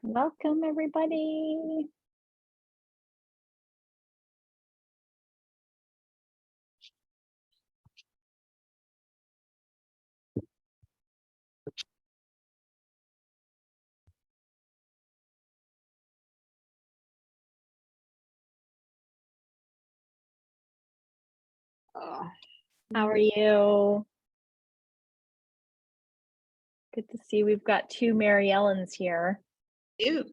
Welcome, everybody. How are you? Good to see we've got two Mary Ellens here. Ew.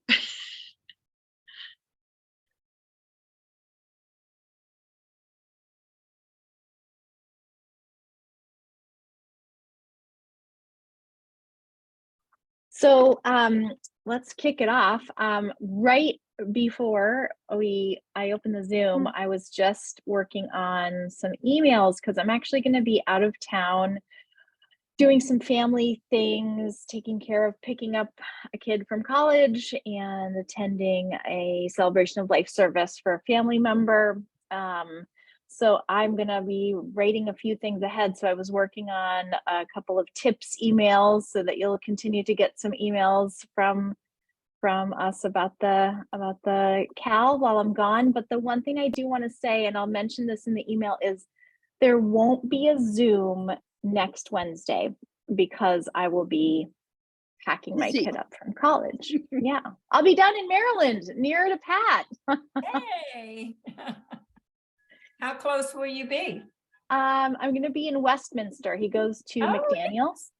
So let's kick it off. Right before I opened the Zoom, I was just working on some emails because I'm actually going to be out of town doing some family things, taking care of picking up a kid from college and attending a celebration of life service for a family member. So I'm going to be writing a few things ahead. So I was working on a couple of tips emails so that you'll continue to get some emails from us about the KAL while I'm gone. But the one thing I do want to say, and I'll mention this in the email, is there won't be a Zoom next Wednesday because I will be packing my kid up from college. Yeah, I'll be down in Maryland, near to Pat. Hey. How close will you be? I'm going to be in Westminster. He goes to McDaniel's.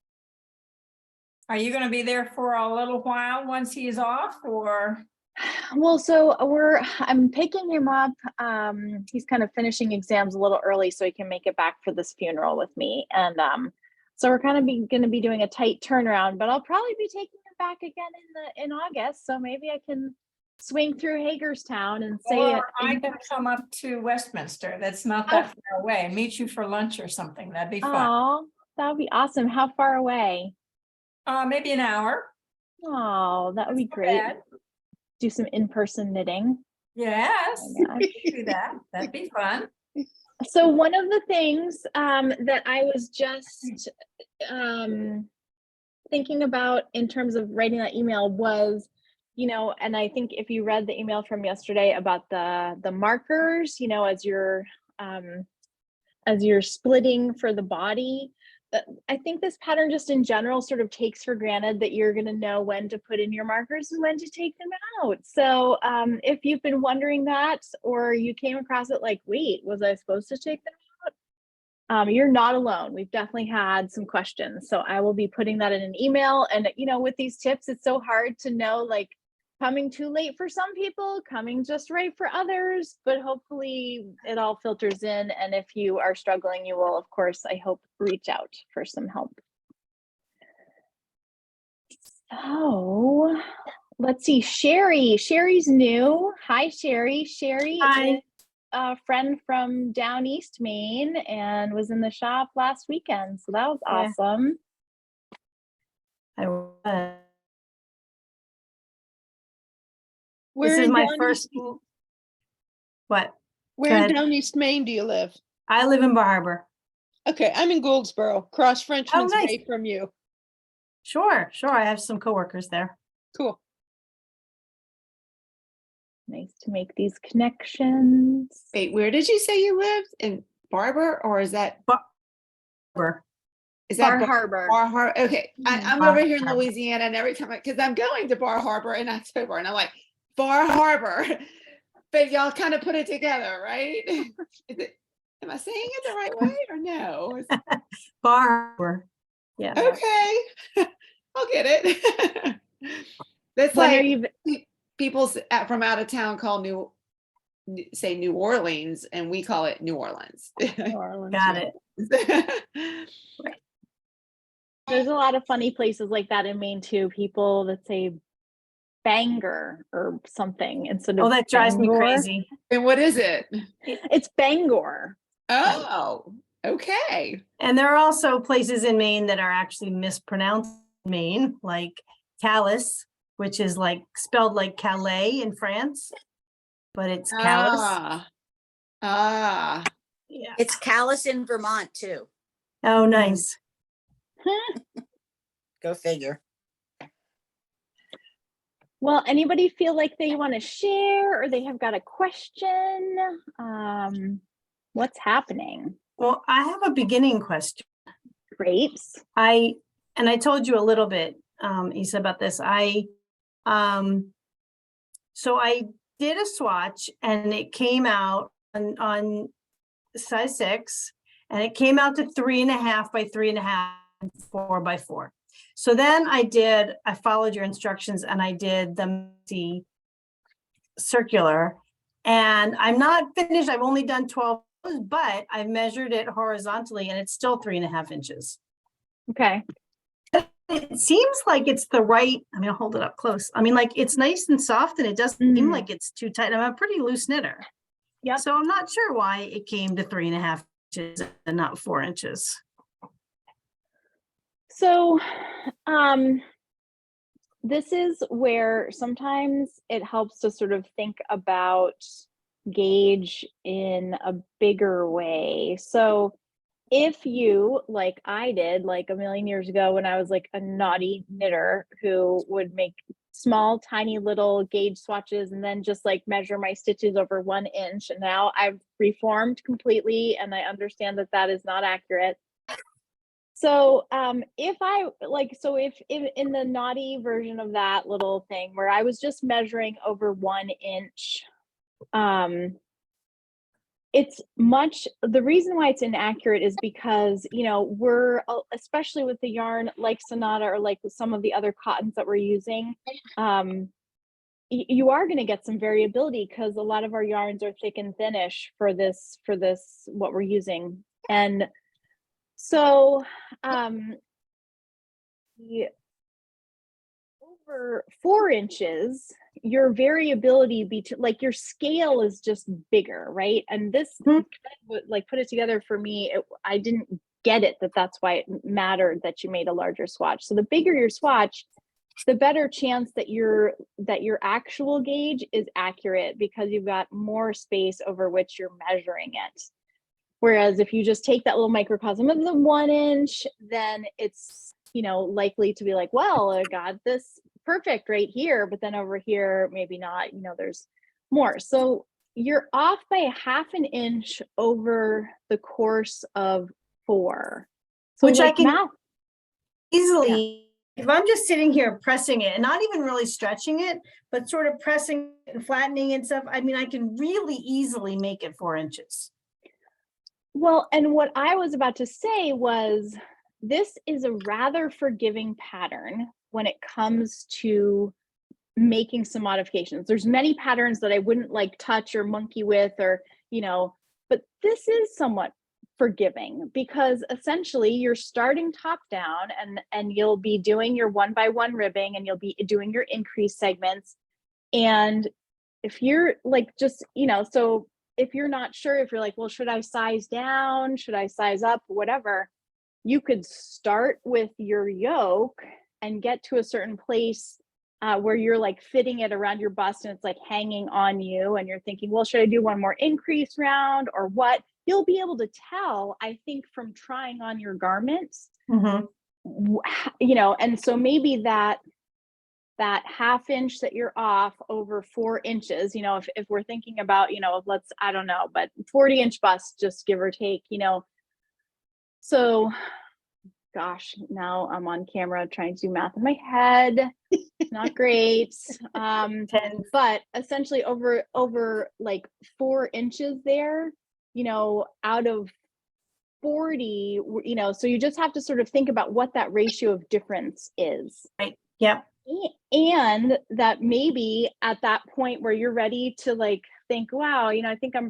Are you going to be there for a little while once he's off, or? Well, so I'm picking him up. He's kind of finishing exams a little early so he can make it back for this funeral with me. And so we're kind of going to be doing a tight turnaround, but I'll probably be taking him back again in August. So maybe I can swing through Hagerstown and say or I can come up to Westminster. That's not that far away, and meet you for lunch or something. That'd be fun. Oh, that would be awesome. How far away? Maybe an hour. Oh, that would be great. Bad. Do some in-person knitting. Yes, I can do that. That'd be fun. So one of the things that I was just thinking about in terms of writing that email was, and I think if you read the email from yesterday about the markers, as you're splitting for the body, I think this pattern just in general sort of takes for granted that you're going to know when to put in your markers and when to take them out. So if you've been wondering that, or you came across it like, wait, was I supposed to take them out? You're not alone. We've definitely had some questions. So I will be putting that in an email. And, with these tips, it's so hard to know, like, coming too late for some people, coming just right for others, but hopefully it all filters in. And if you are struggling, you will, of course, I hope, reach out for some help. So let's see, Sherri's new. Hi, Sherri. Sherri is a friend from down East Maine and was in the shop last weekend. So that was awesome. I was. This is my first. What? Where in down East Maine do you live? I live in Bar Harbor. Okay, I'm in Goldsboro, cross Frenchman's Bay from you. Sure. I have some coworkers there. Cool. Nice to make these connections. Wait, where did you say you lived? In Barber, or is that Bar Harbor? Is that Bar Harbor? Bar Harbor. Okay, I'm over here in Louisiana, and every time because I'm going to Bar Harbor in October, and I'm like, Bar Harbor, but y'all kind of put it together, right? Am I saying it the right way or no? Bar Harbor. Yeah. Okay, I'll get it. That's when like people from out of town call say New Orleans, and we call it New Orleans. New Orleans. Got it. Right. There's a lot of funny places like that in Maine too. People that say Bangor or something instead of that drives Bangor. me crazy. And what is it? It's Bangor. Oh, okay. And there are also places in Maine that are actually mispronounced in Maine, like Callus, which is like spelled like Calais in France, but it's Callus. Yeah. It's Callus in Vermont too. Oh, nice. Go figure. Well, anybody feel like they want to share or they have got a question? What's happening? Well, I have a beginning question. Grapes. I told you a little bit, Isa, about this. So I did a swatch and it came out on size 6, and it came out to 3.5 by 3.5, 4 by 4. So then I followed your instructions and I did the circular, and I'm not finished. I've only done 12, but I've measured it horizontally and it's still 3.5 inches. Okay. It seems like it's the right, I mean, I'll hold it up close. I mean, like it's nice and soft and it doesn't seem like it's too tight. I'm a pretty loose knitter. Yep. So I'm not sure why it came to 3.5 inches and not 4 inches. So, this is where sometimes it helps to sort of think about gauge in a bigger way. So if you, like I did, like a million years ago when I was like a naughty knitter who would make small, tiny little gauge swatches and then just like measure my stitches over 1 inch. And now I've reformed completely and I understand that that is not accurate. So if in the naughty version of that little thing where I was just measuring over 1 inch, it's the reason why it's inaccurate is because, you know, we're, especially with the yarn like Sonata or like some of the other cottons that we're using, you are going to get some variability because a lot of our yarns are thick and thinnish for this, what we're using. And so, over 4 inches, your variability like your scale is just bigger, right? And this like put it together for me. I didn't get it that's why it mattered that you made a larger swatch. So the bigger your swatch, the better chance that your actual gauge is accurate because you've got more space over which you're measuring it. Whereas if you just take that little microcosm of the 1 inch, then it's, you know, likely to be like, well, I got this perfect right here, but then over here, maybe not, you know, there's more. So you're off by 1/2 inch over the course of 4. So Which like I can math easily, if I'm just sitting here pressing it and not even really stretching it, but sort of pressing and flattening and stuff, I mean, I can really easily make it 4 inches. Well, and what I was about to say was this is a rather forgiving pattern when it comes to making some modifications. There's many patterns that I wouldn't like touch or monkey with or, you know, but this is somewhat forgiving because essentially you're starting top down and you'll be doing your 1 by 1 ribbing and you'll be doing your increase segments. And if you're like, just, you know, so if you're not sure, if you're like, well, should I size down? Should I size up? Whatever. You could start with your yoke and get to a certain place where you're like fitting it around your bust and it's like hanging on you. And you're thinking, well, should I do one more increase round or what? You'll be able to tell, I think, from trying on your garments, you know, and so maybe that 1/2 inch that you're off over 4 inches, you know, if we're thinking about, you know, I don't know, but 40-inch bust, just give or take, you know. So, gosh, now I'm on camera trying to do math in my head. Not great. But essentially over like 4 inches there, you know, out of 40, you know, so you just have to sort of think about what that ratio of difference is. Right. Yep. And that maybe at that point where you're ready to like think, wow, you know, I think I'm,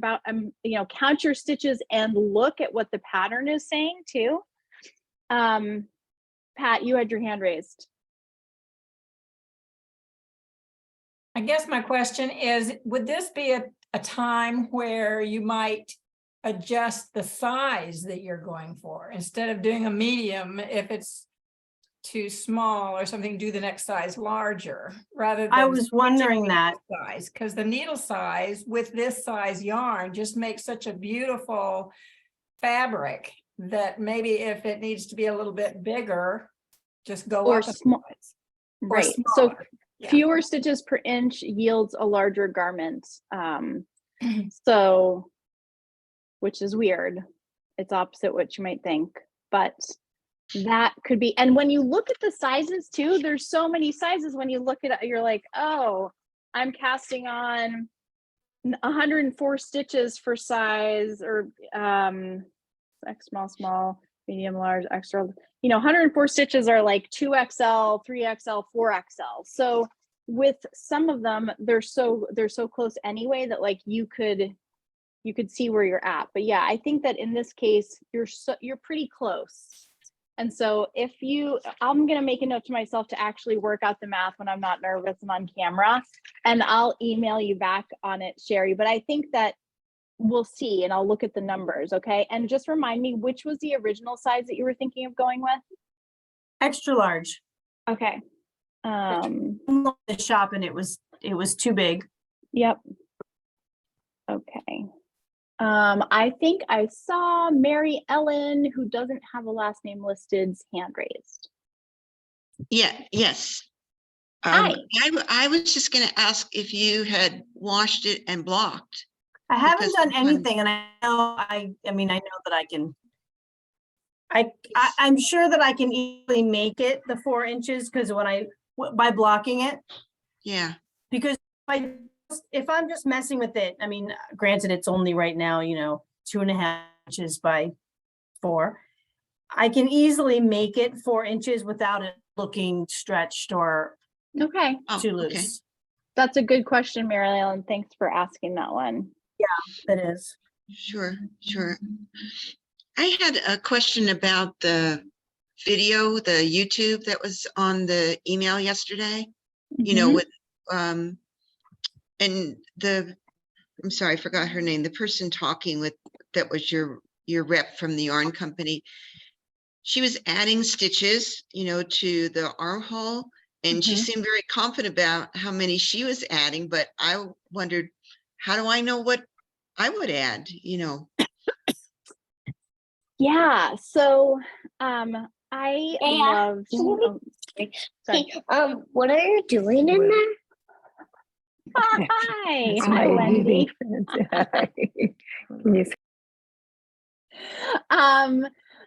you know, count your stitches and look at what the pattern is saying too. Pat, you had your hand raised. I guess my question is, would this be a time where you might adjust the size that you're going for instead of doing a medium? If it's too small or something, do the next size larger rather than I was wondering that size, because the needle size with this size yarn just makes such a beautiful fabric that maybe if it needs to be a little bit bigger, just go Or up a small. size. Right. Smaller. Yeah. fewer stitches per inch yields a larger garment. So, which is weird. It's opposite what you might think, but that could be. And when you look at the sizes too, there's so many sizes. When you look at it, you're like, oh, I'm casting on 104 stitches for size, or X, small, medium, large, extra. 104 stitches are like 2XL, 3XL, 4XL. So with some of them, they're so close anyway that like you could see where you're at. But yeah, I think that in this case, you're pretty close. And so I'm going to make a note to myself to actually work out the math when I'm not nervous and on camera, and I'll email you back on it, Sherri. But I think that we'll see, and I'll look at the numbers. Okay. And just remind me, which was the original size that you were thinking of going with? Extra large. Okay. The shop, and it was too big. Yep. Okay. I think I saw Mary Ellen, who doesn't have a last name listed, hand raised. Yes. Hi. I was just going to ask if you had washed it and blocked. I haven't Because done sometimes- anything, and I know that I can. I'm sure that I can easily make it the 4 inches because by blocking it, Yeah. because if I'm just messing with it, I mean, granted, it's only right now, 2.5 inches by 4. I can easily make it 4 inches without it looking stretched or Okay. Oh, too okay. loose. That's a good question, Mary Ellen. Thanks for asking that one. That is. Sure. I had a question about the video, the YouTube that was on the email yesterday. Mhm. With and I'm sorry, I forgot her name. The person talking that was your rep from the yarn company. She was adding stitches, to the armhole, and she Mhm. seemed very confident about how many she was adding. But I wondered, how do I know what I would add? Yeah. So, I love. Oh, sorry. What are you doing in there? Hi. Hi, Wendy.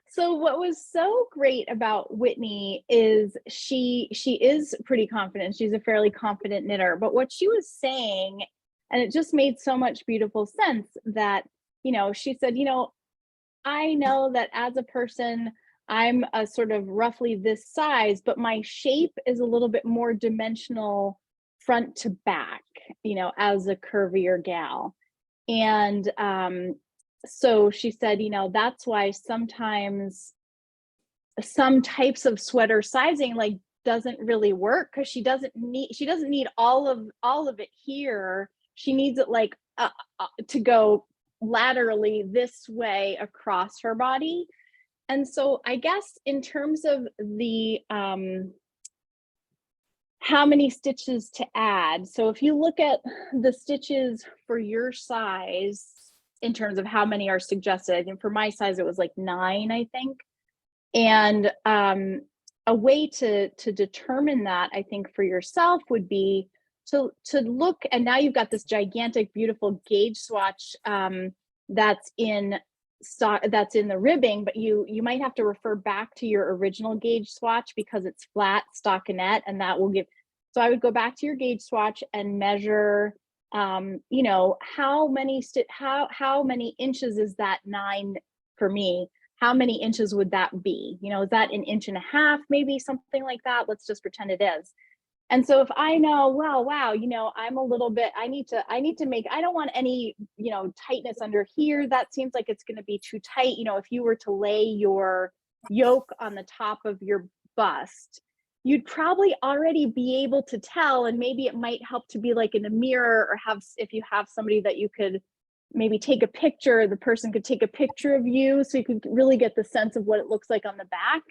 So what was so great about Whitney is she is pretty confident. She's a fairly confident knitter, but what she was saying, and it just made so much beautiful sense, that, she said, I know that as a person, I'm a sort of roughly this size, but my shape is a little bit more dimensional front to back, as a curvier gal. And so she said, that's why sometimes some types of sweater sizing like doesn't really work, because she doesn't need all of it here. She needs it like to go laterally this way across her body. And so I guess in terms of the how many stitches to add, so if you look at the stitches for your size in terms of how many are suggested, and for my size it was like 9, I think. And a way to determine that, I think, for yourself would be to look, and now you've got this gigantic beautiful gauge swatch that's in the ribbing, but you might have to refer back to your original gauge swatch because it's flat stockinette, and that will give. So I would go back to your gauge swatch and measure how many inches is that 9 for me? How many inches would that be? Is that 1.5 inches, maybe something like that? Let's just pretend it is. And so if I know, well, wow, I'm a little bit, I need to make, I don't want any, tightness under here. That seems like it's going to be too tight. If you were to lay your yoke on the top of your bust, you'd probably already be able to tell. And maybe it might help to be like in a mirror, or if you have somebody that you could maybe take a picture, the person could take a picture of you so you could really get the sense of what it looks like on the back.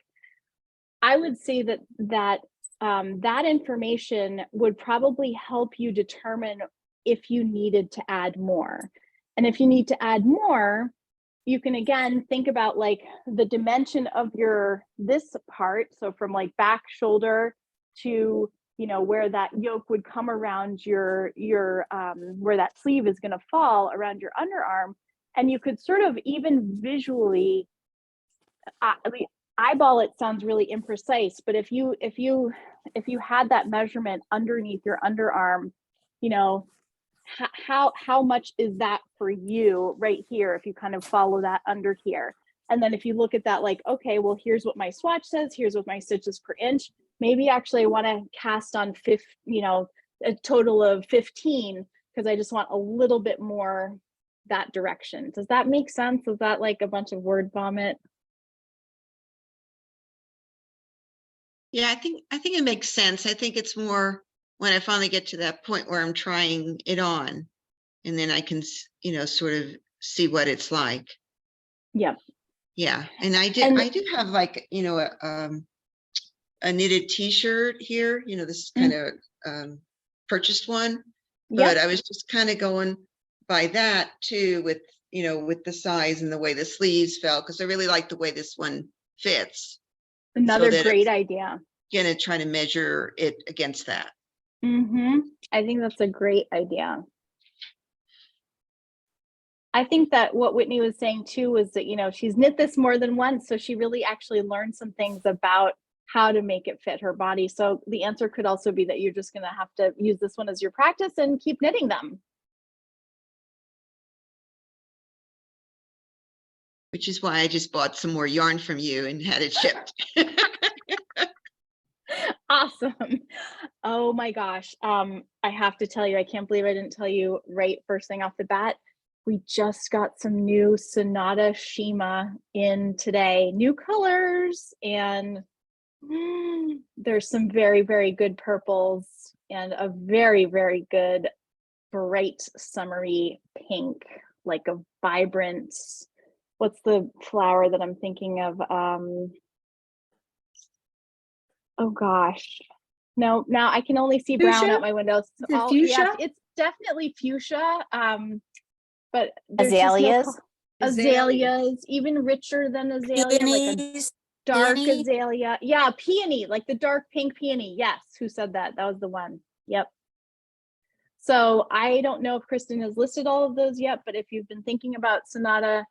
I would say that information would probably help you determine if you needed to add more. And if you need to add more, you can again think about like the dimension of this part. So from like back shoulder to you know, where that yoke would come around your where that sleeve is going to fall around your underarm. And you could sort of even visually eyeball it sounds really imprecise, but if you had that measurement underneath your underarm, you know, how much is that for you right here if you kind of follow that under here. And then if you look at that, like, okay, well, here's what my swatch says, here's what my stitches per inch. Maybe actually I want to cast on you know, a total of 15 because I just want a little bit more that direction. Does that make sense? Is that like a bunch of word vomit? Yeah, I think it makes sense. I think it's more when I finally get to that point where I'm trying it on, and then I can, you know, sort of see what it's like. Yep. Yeah, and I do have, like, you know, a knitted t-shirt here, you know, this kind of purchased one, but I was just kind of going by that too, with, you know, with the size and the way the sleeves fell, because I really like the way this one fits. Another great idea. Gonna try to measure it against that. I think that's a great idea. I think that what Whitney was saying too was that, you know, she's knit this more than once, so she really actually learned some things about how to make it fit her body. So the answer could also be that you're just going to have to use this one as your practice and keep knitting them. Which is why I just bought some more yarn from you and had it shipped. Awesome. Oh my gosh. I have to tell you, I can't believe I didn't tell you right first thing off the bat. We just got some new Sonata Shima in today, new colors, and there's some very, very good purples and a very, very good bright summery pink, like a vibrant, what's the flower that I'm thinking of? Oh gosh. No, now I can only see brown out my window. So fuchsia? yes, it's definitely fuchsia. But Azaleas? Azaleas, even richer than azalea, like a dark azalea. Yeah, peony, like the dark pink peony. Yes, who said that? That was the one. Yep. So I don't know if Kristen has listed all of those yet, but if you've been thinking about Sonata,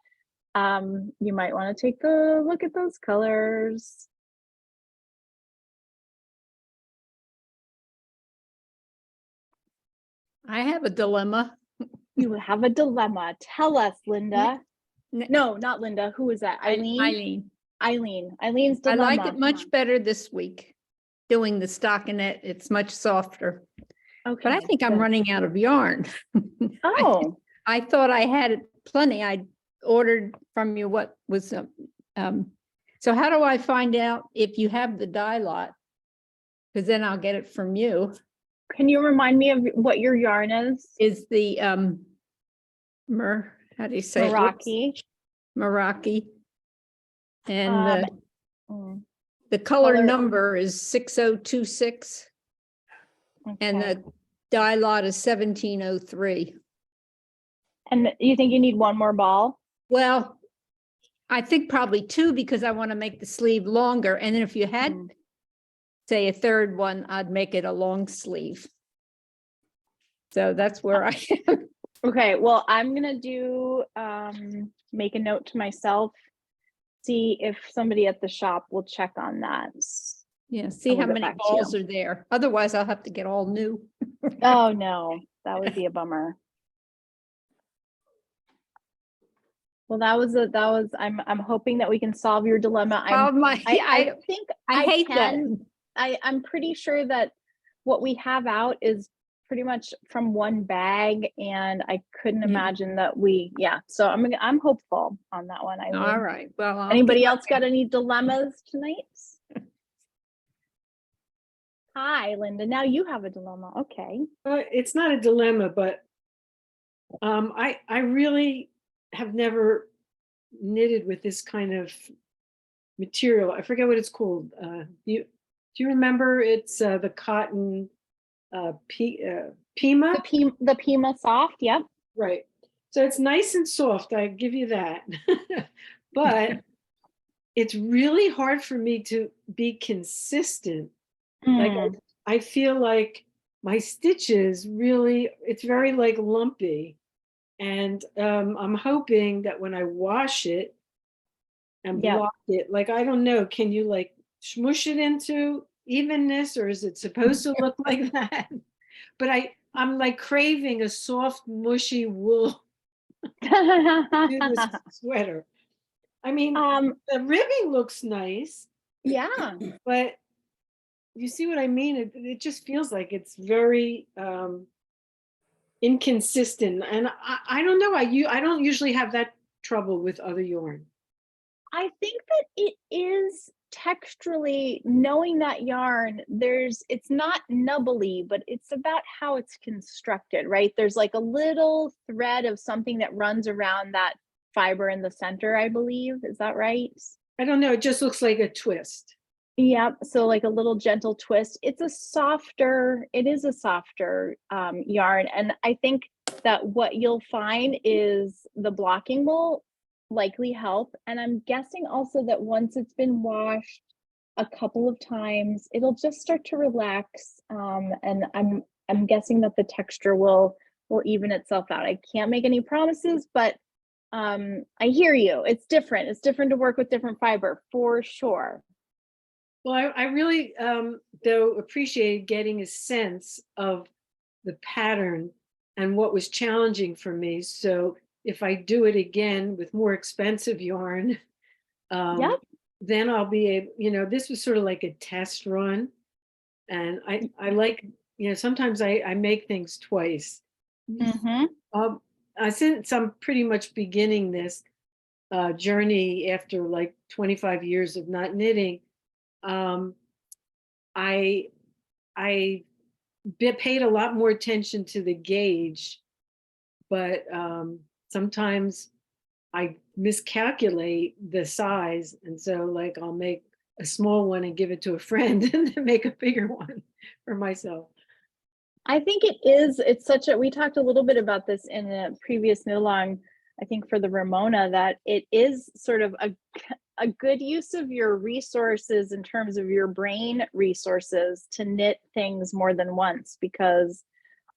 you might want to take a look at those colors. I have a dilemma. You have a dilemma. Tell us, Linda. No, not Linda. Who is that? Eileen? Eileen's dilemma. I like it much better this week, doing the stockinette. It's much softer. Okay. But I think I'm running out of yarn. Oh. I thought I had plenty. I ordered from you what was, so how do I find out if you have the dye lot? Because then I'll get it from you. Can you remind me of what your yarn is? Is the how do you say Meraki. Meraki. And the color number is 6026. Okay. And the dye lot is 1703. And you think you need one more ball? Well, I think probably two, because I want to make the sleeve longer. And then if you had say a third one, I'd make it a long sleeve. So that's where I am. Okay, well, I'm gonna do make a note to myself, see if somebody at the shop will check on that. Yeah, see how many balls are there. Otherwise I'll have to get all new. Oh no, that would be a bummer. Well, I'm hoping that we can solve your dilemma. I think I hate that. I'm pretty sure that what we have out is pretty much from one bag, and I couldn't imagine that so I'm hopeful on that one. All right. Well, anybody else got any dilemmas tonight? Hi, Linda. Now you have a dilemma. Okay. It's not a dilemma, but I really have never knitted with this kind of material. I forget what it's called. Do you remember? It's the cotton Pima. The Pima soft. Yep. Right. So it's nice and soft. I give you that. But it's really hard for me to be consistent. Like I feel like my stitches really, it's very like lumpy. And I'm hoping that when I wash it and Yep. block it, like, I don't know, can you like smush it into evenness, or is it supposed to look like that? But I'm like craving a soft, mushy wool to do this sweater. I mean, the ribbing looks nice, Yeah. but you see what I mean? It just feels like it's very inconsistent. And I don't know. I don't usually have that trouble with other yarn. I think that it is texturally knowing that yarn, it's not nubbly, but it's about how it's constructed, right? There's like a little thread of something that runs around that fiber in the center, I believe. Is that right? I don't know. It just looks like a twist. Yep. So like a little gentle twist. It is a softer yarn. And I think that what you'll find is the blocking will likely help. And I'm guessing also that once it's been washed a couple of times, it'll just start to relax. And I'm guessing that the texture will even itself out. I can't make any promises, but I hear you. It's different. It's different to work with different fiber for sure. Well, I really, though, appreciated getting a sense of the pattern and what was challenging for me. So if I do it again with more expensive yarn, Yep. then I'll be able, this was sort of like a test run. And I like, sometimes I make things twice. Mm-hmm. Since I'm pretty much beginning this journey after like 25 years of not knitting, I paid a lot more attention to the gauge, but sometimes I miscalculate the size, and so like I'll make a small one and give it to a friend and then make a bigger one for myself. I think we talked a little bit about this in the previous knit along, I think for the Ramona, that it is sort of a good use of your resources in terms of your brain resources to knit things more than once, because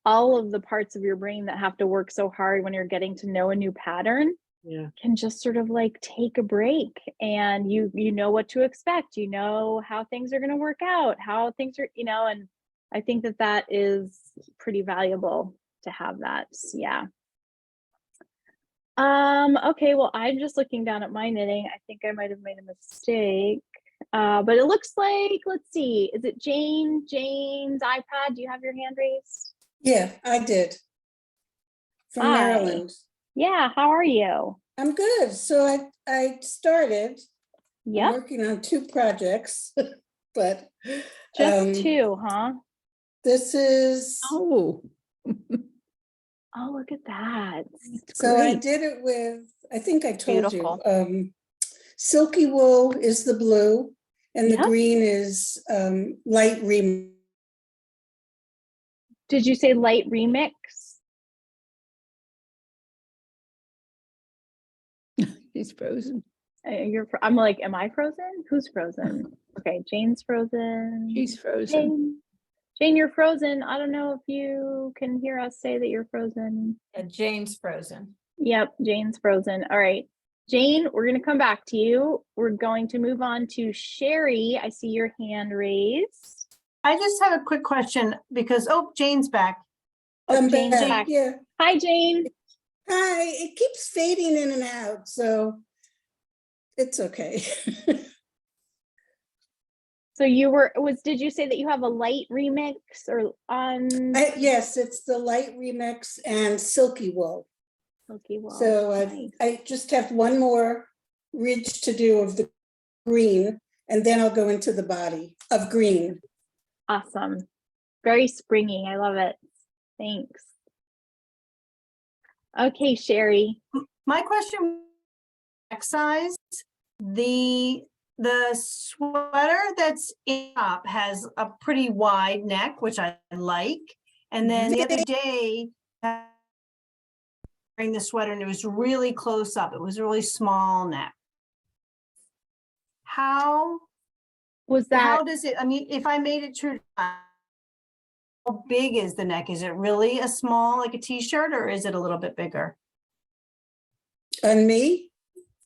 all of the parts of your brain that have to work so hard when you're getting to know a new pattern can just sort of like take a break, and you know what to expect, how things are going to work out, how things are, and I think that is pretty valuable to have that. Yeah. Okay, well, I'm just looking down at my knitting. I think I might have made a mistake. But it looks like, let's see, is it Jane's iPad? Do you have your hand raised? Yeah, I did. From Hi. Maryland. Yeah, how are you? I'm good. So I started working on 2 projects, but just 2, huh? This is oh, look at that. So I did it with, I think I told Beautiful. you, Silky Wool is the blue, and the green is light remix. Did you say light remix? He's frozen. I'm like, am I frozen? Who's frozen? Okay, Jane's frozen. She's frozen. Jane, you're frozen. I don't know if you can hear us say that you're frozen. Jane's frozen. Yep, Jane's frozen. All right. Jane, we're going to come back to you. We're going to move on to Sherri. I see your hand raised. I just have a quick question because, Jane's back. Jane's back. Yeah. Hi, Jane. Hi. It keeps fading in and out, so it's okay. So did you say that you have a light remix or on? Yes, it's the light remix and Silky Wool. Silky Wool. So nice. I just have one more ridge to do of the green, and then I'll go into the body of green. Awesome. Very springy. I love it. Thanks. Okay, Sherri. My question, neck size, the sweater that's in top has a pretty wide neck, which I like. And then the other day, wearing the sweater and it was really close up. It was a really small neck. How was that? How does it, I mean, if I made it true, How big is the neck? Is it really a small, like a t-shirt, or is it a little bit bigger On me?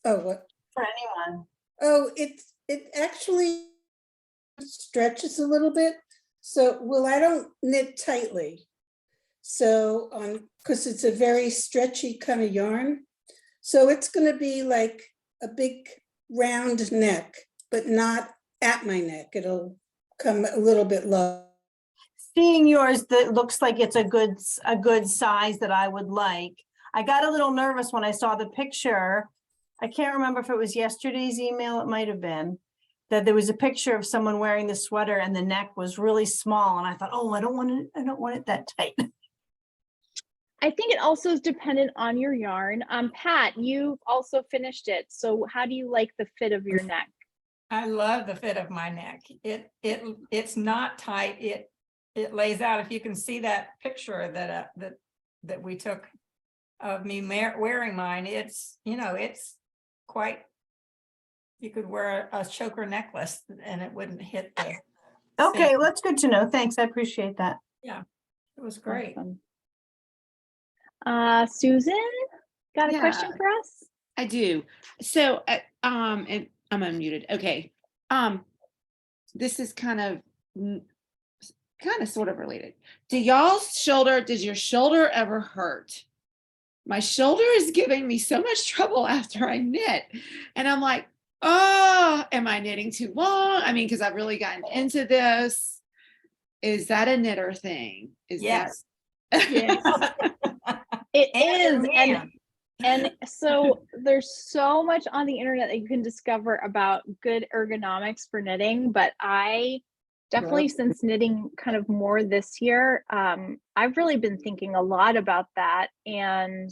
Oh, what? for anyone? Oh, it actually stretches a little bit. So, well, I don't knit tightly. So, because it's a very stretchy kind of yarn. So it's going to be like a big round neck, but not at my neck. It'll come a little bit low. Seeing yours, that looks like it's a good size that I would like. I got a little nervous when I saw the picture. I can't remember if it was yesterday's email, it might have been, that there was a picture of someone wearing the sweater and the neck was really small. And I thought, oh, I don't want it that tight. I think it also is dependent on your yarn. Pat, you've also finished it. So how do you like the fit of your neck? I love the fit of my neck. It's not tight. It lays out. If you can see that picture that we took of me wearing mine, it's quite. You could wear a choker necklace and it wouldn't hit the. Okay, same. well, that's good to know. Thanks. I appreciate that. Yeah, it was great. Awesome. Susan, got a question Yeah. for us? I do. So, and I'm unmuted. Okay. This is kind of sort of related. Does your shoulder ever hurt? My shoulder is giving me so much trouble after I knit. And I'm like, oh, am I knitting too long? I mean, because I've really gotten into this. Is that a knitter thing? Yes. Yes. It is. And so there's so much on the internet that you can discover about good ergonomics for knitting, but I definitely, since knitting kind of more this year, I've really been thinking a lot about that. And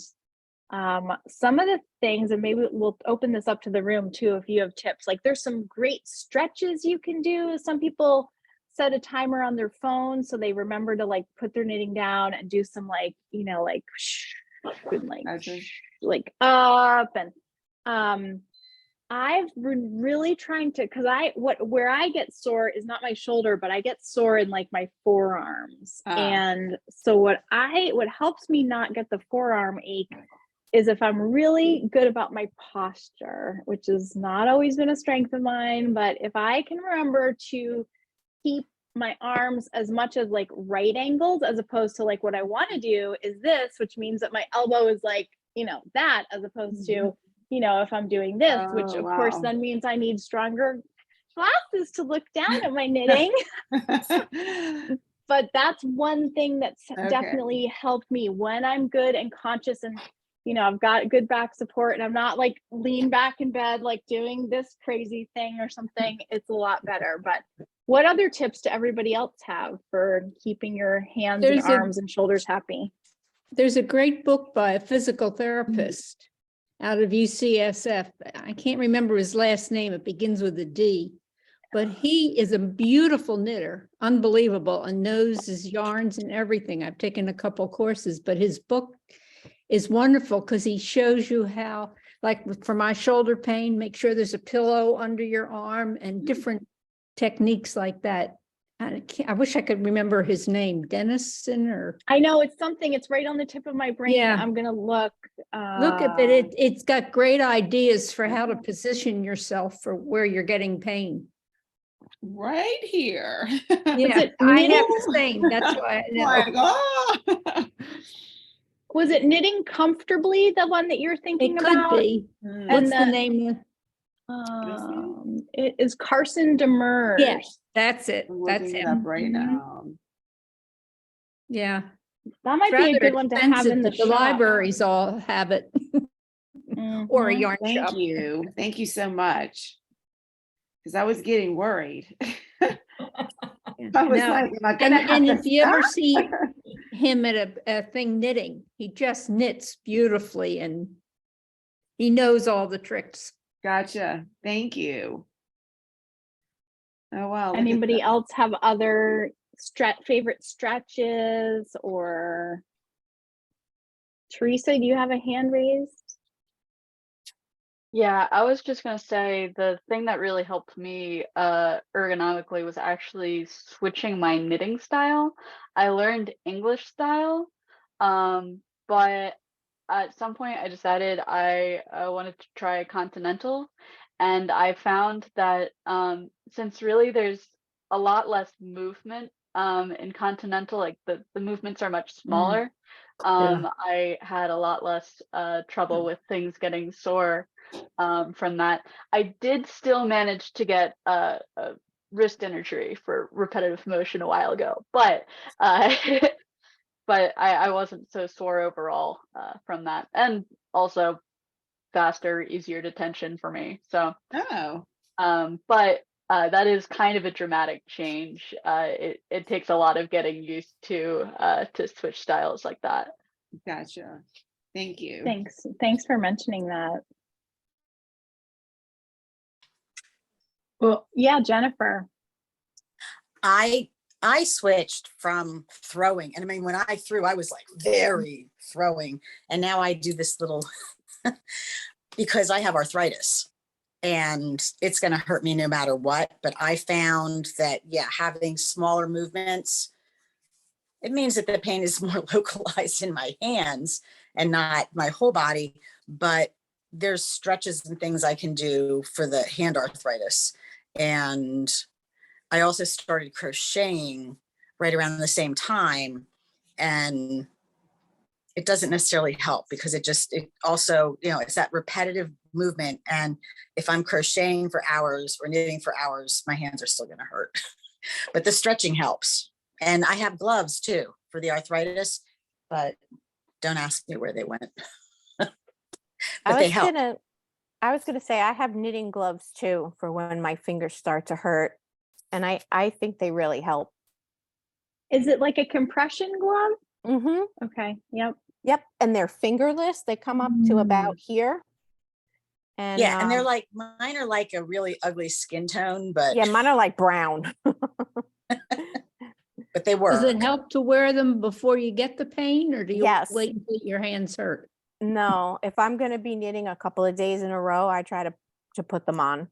some of the things, and maybe we'll open this up to the room too, if you have tips, like there's some great stretches you can do. Some people set a timer on their phone so they remember to like put their knitting down and do some like, like up. And I've been really trying to, because where I get sore is not my shoulder, but I get sore in like my forearms. And so what helps me not get the forearm ache is if I'm really good about my posture, which has not always been a strength of mine, but if I can remember to keep my arms as much as like right angles, as opposed to like what I want to do is this, which means that my elbow is like, that, as opposed to, if I'm doing this, which of course then means I need stronger glasses to look down at my knitting. But that's one thing that's definitely helped me when I'm good and conscious and, I've got good back support and I'm not like lean back in bed, like doing this crazy thing or something. It's a lot better. But what other tips do everybody else have for keeping your hands and arms and shoulders happy? There's a great book by a physical therapist out of UCSF. I can't remember his last name. It begins with a D, but he is a beautiful knitter, unbelievable, and knows his yarns and everything. I've taken a couple courses, but his book is wonderful because he shows you how, like for my shoulder pain, make sure there's a pillow under your arm and different techniques like that. I wish I could remember his name, Dennison, or I know it's something. It's right on the tip of my brain. Yeah. I'm gonna look. Look at it. It's got great ideas for how to position yourself for where you're getting pain. Right here. Yeah, I have the same. That's why. Was it Knitting Comfortably, the one that you're thinking It could about? be. What's the name? It is Carson Demers. Yes, that's it. I'm That's looking it him. up right now. Yeah. That might be a good one to have in the The shop. libraries all have it. Or a yarn shop. Thank you. Thank you so much. Because I was getting worried. I was No. like, am I gonna have And to if you ever stop? see him at a thing knitting, he just knits beautifully and he knows all the tricks. Gotcha. Thank you. Oh, wow. Anybody else have other favorite stretches? Or Teresa, do you have a hand raised? Yeah, I was just gonna say the thing that really helped me ergonomically was actually switching my knitting style. I learned English style, but at some point I decided I wanted to try continental, and I found that since really there's a lot less movement in continental, like the movements are much smaller. I had a lot less trouble with things getting sore from that. I did still manage to get a wrist injury for repetitive motion a while ago, but but I wasn't so sore overall from that, and also faster, easier to tension for me. So, Oh, but that is kind of a dramatic change. It takes a lot of getting used to switch styles like that. gotcha. Thank you. Thanks for mentioning that. Well, Yeah, Jennifer. I switched from throwing, and I mean, when I threw, I was like very throwing, and now I do this little because I have arthritis and it's going to hurt me no matter what. But I found that, yeah, having smaller movements, it means that the pain is more localized in my hands and not my whole body. But there's stretches and things I can do for the hand arthritis. And I also started crocheting right around the same time. And it doesn't necessarily help because it also, it's that repetitive movement. And if I'm crocheting for hours or knitting for hours, my hands are still going to hurt. But the stretching helps. And I have gloves too for the arthritis, but don't ask me where they went. But they help. I was gonna say I have knitting gloves too for when my fingers start to hurt, and I think they really help. Is it like a compression glove? Mm-hmm. Okay. Yep. Yep. And they're fingerless. They come up to about here. And yeah, and they're like, mine are like a really ugly skin tone, but yeah, mine are like brown. but they work. Does it help to wear them before you get the pain, or do you Yes. wait until your hands hurt? No, if I'm going to be knitting a couple of days in a row, I try to put them on.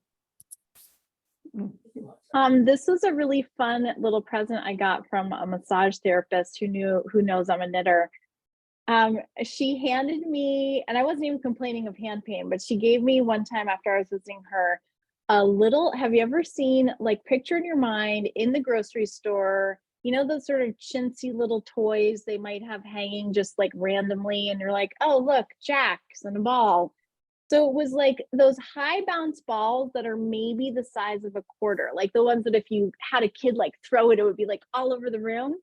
This was a really fun little present I got from a massage therapist who knows I'm a knitter. She handed me, and I wasn't even complaining of hand pain, but she gave me one time after I was visiting her a little, have you ever seen, like, picture in your mind in the grocery store, those sort of chintzy little toys they might have hanging just like randomly, and you're like, oh, look, jacks and a ball. So it was like those high bounce balls that are maybe the size of a quarter, like the ones that if you had a kid like throw it, it would be like all over the room.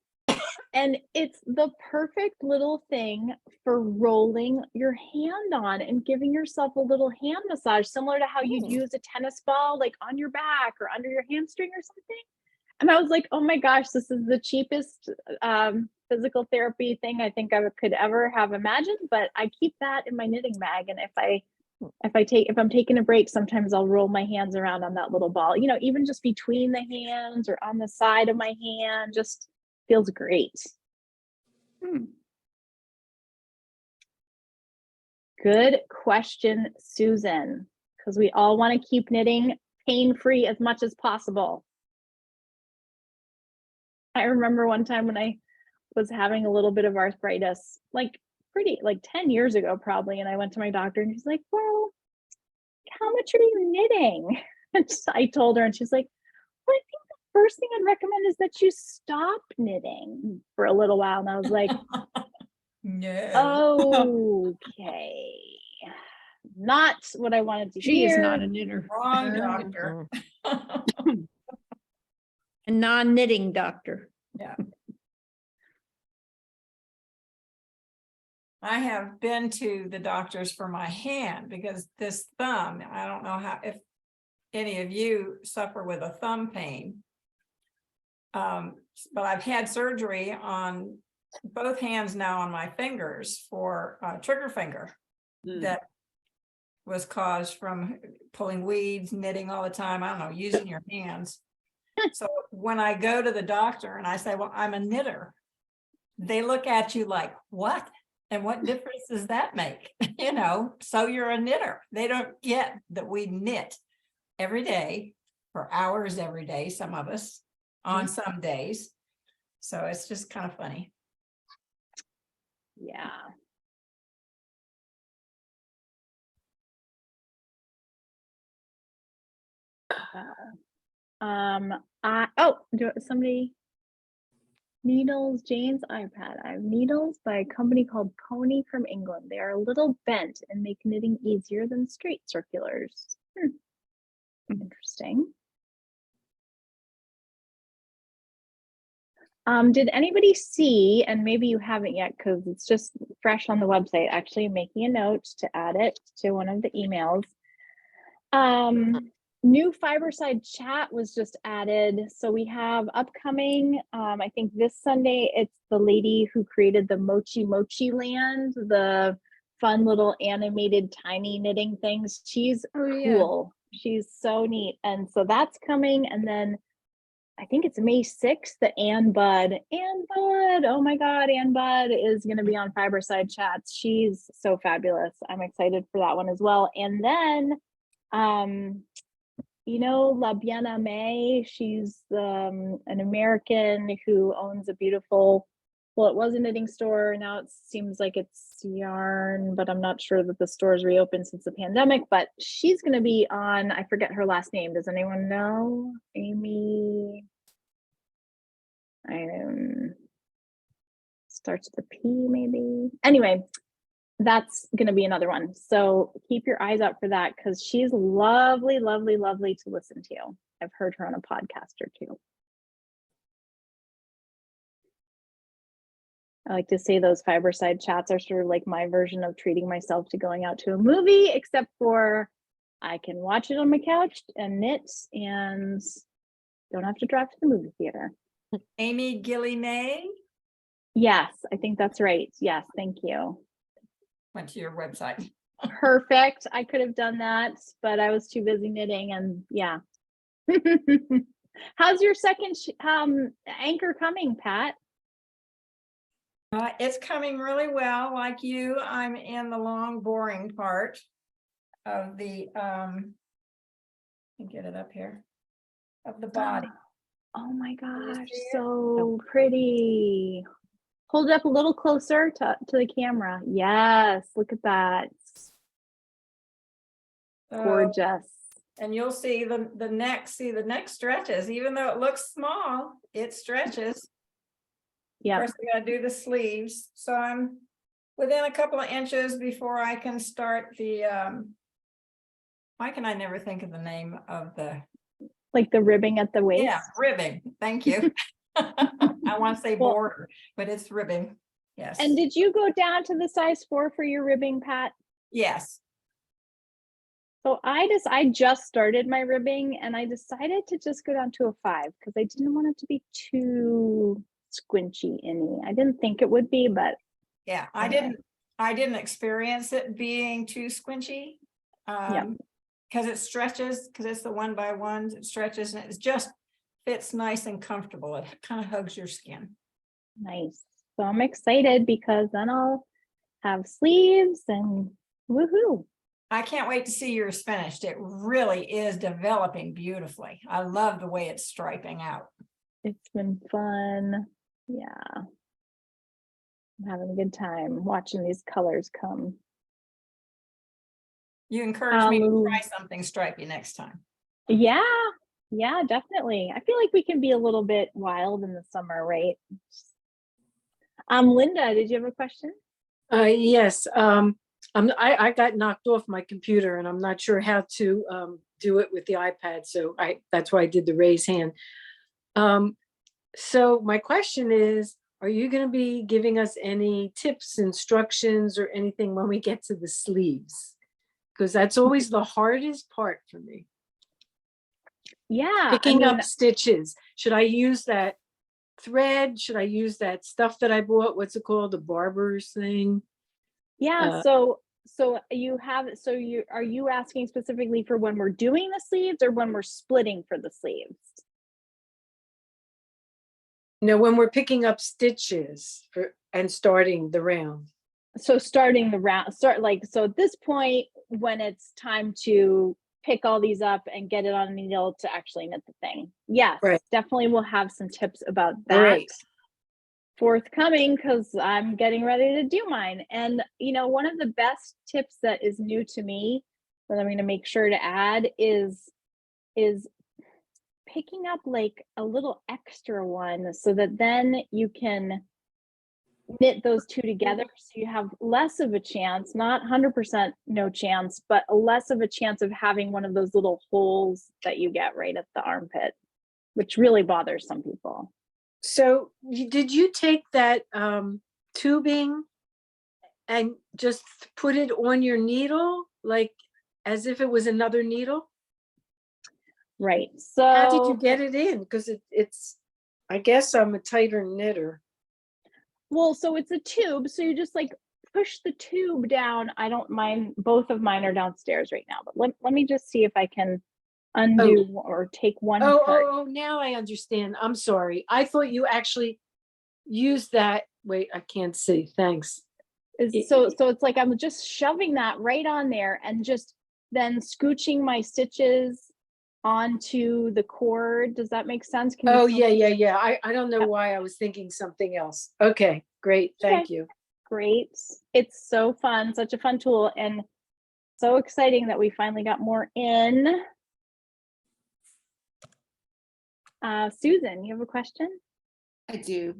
And it's the perfect little thing for rolling your hand on and giving yourself a little hand massage, similar to how you'd use a tennis ball, like on your back or under your hamstring or something. And I was like, oh my gosh, this is the cheapest physical therapy thing I think I could ever have imagined. But I keep that in my knitting bag. And if I'm taking a break, sometimes I'll roll my hands around on that little ball, even just between the hands or on the side of my hand, just feels great. Good question, Susan, because we all want to keep knitting pain-free as much as possible. I remember one time when I was having a little bit of arthritis, like 10 years ago probably, and I went to my doctor and she's like, well, how much are you knitting? And I told her and she's like, well, I think the first thing I'd recommend is that you stop knitting for a little while. And I was like, no. Okay, not what I wanted to She hear. is not a knitter. Wrong doctor. A non-knitting doctor. Yeah. I have been to the doctors for my hand because this thumb, I don't know if any of you suffer with a thumb pain. But I've had surgery on both hands now on my fingers for trigger finger that was caused from pulling weeds, knitting all the time. I don't know, using your hands. So when I go to the doctor and I say, well, I'm a knitter, they look at you like, what? And what difference does that make? You know, so you're a knitter. They don't get that we knit every day for hours every day, some of us on some days. So it's just kind of funny. Yeah. Somebody, Needles, Jane's iPad. I have needles by a company called Pony from England. They are a little bent and make knitting easier than straight circulars. Interesting. Did anybody see, and maybe you haven't yet because it's just fresh on the website, actually making a note to add it to one of the emails. New Fiberside chat was just added. So we have upcoming, I think this Sunday, it's the lady who created the Mochi Land, the fun little animated tiny knitting things. She's cool. She's so neat. And so that's coming. And then I think it's May 6th, the Ann Budd. Oh my God, Ann Budd is going to be on Fiberside chats. She's so fabulous. I'm excited for that one as well. And then, you know, La Biena May, she's an American who owns a beautiful, well, it was a knitting store. Now it seems like it's yarn, but I'm not sure that the store's reopened since the pandemic, but she's going to be on, I forget her last name. Does anyone know? Amy, starts with a P maybe. Anyway, that's going to be another one. So keep your eyes out for that because she's lovely, lovely, lovely to listen to. I've heard her on a podcast or two. I like to say those Fiberside chats are sort of like my version of treating myself to going out to a movie, except for I can watch it on my couch and knit and don't have to drive to the movie theater. Amy Gilly May? Yes, I think that's right. Yes, thank you. Went to your website. Perfect. I could have done that, but I was too busy knitting and yeah. How's your second Anker coming, Pat? It's coming really well. Like you, I'm in the long, boring part of the, get it up here, of the body. Oh my gosh, so pretty. Hold it up a little closer to the camera. Yes, look at that. Gorgeous. And you'll see the neck stretches, even though it looks small, it stretches. Yeah. First, we gotta do the sleeves. So I'm within a couple of inches before I can start the, why can I never think of the name of the? Like the ribbing at the waist? Yeah, ribbing. Thank you. I want to say border, but it's ribbing. Yes. And did you go down to the size 4 for your ribbing, Pat? Yes. So I just started my ribbing and I decided to just go down to a 5 because I didn't want it to be too squinchy any. I didn't think it would be, but yeah, I didn't experience it being too squinchy. Because it stretches, because it's the 1x1, it stretches and it just fits nice and comfortable. It kind of hugs your skin. Nice. So I'm excited because then I'll have sleeves and woohoo. I can't wait to see yours finished. It really is developing beautifully. I love the way it's striping out. It's been fun. Yeah. I'm having a good time watching these colors come. You encourage me to try something stripy next time. Yeah, definitely. I feel like we can be a little bit wild in the summer, right? Linda, did you have a question? Yes. I got knocked off my computer and I'm not sure how to do it with the iPad. So that's why I did the raise hand. So my question is, are you going to be giving us any tips, instructions, or anything when we get to the sleeves? Because that's always the hardest part for me. Yeah. Picking up stitches. Should I use that thread? Should I use that stuff that I bought? What's it called? The barber's thing? Yeah. Are you asking specifically for when we're doing the sleeves or when we're splitting for the sleeves? No, when we're picking up stitches and starting the round. So starting the round, so at this point, when it's time to pick all these up and get it on a needle to actually knit the thing. Yes, Right. definitely we'll have some tips about that Great. forthcoming, because I'm getting ready to do mine. And one of the best tips that is new to me that I'm going to make sure to add is picking up like a little extra one, so that then you can knit those two together, so you have less of a chance, not 100% no chance, but less of a chance of having one of those little holes that you get right at the armpit, which really bothers some people. So did you take that tubing and just put it on your needle, like as if it was another needle? Right. So how did you get it in? Because it's, I guess I'm a tighter knitter. Well, so it's a tube, so you just like push the tube down. I don't mind, both of mine are downstairs right now, but let me just see if I can undo or take one part. Oh, now I understand. I'm sorry. I thought you actually used that. Wait, I can't see. Thanks. So it's like I'm just shoving that right on there and just then scooching my stitches onto the cord. Does that make sense? Can you Oh, tell yeah, me? yeah, yeah. I don't know why I was thinking something else. Okay, great. Thank you. Great. It's so fun, such a fun tool, and so exciting that we finally got more in. Susan, you have a question? I do.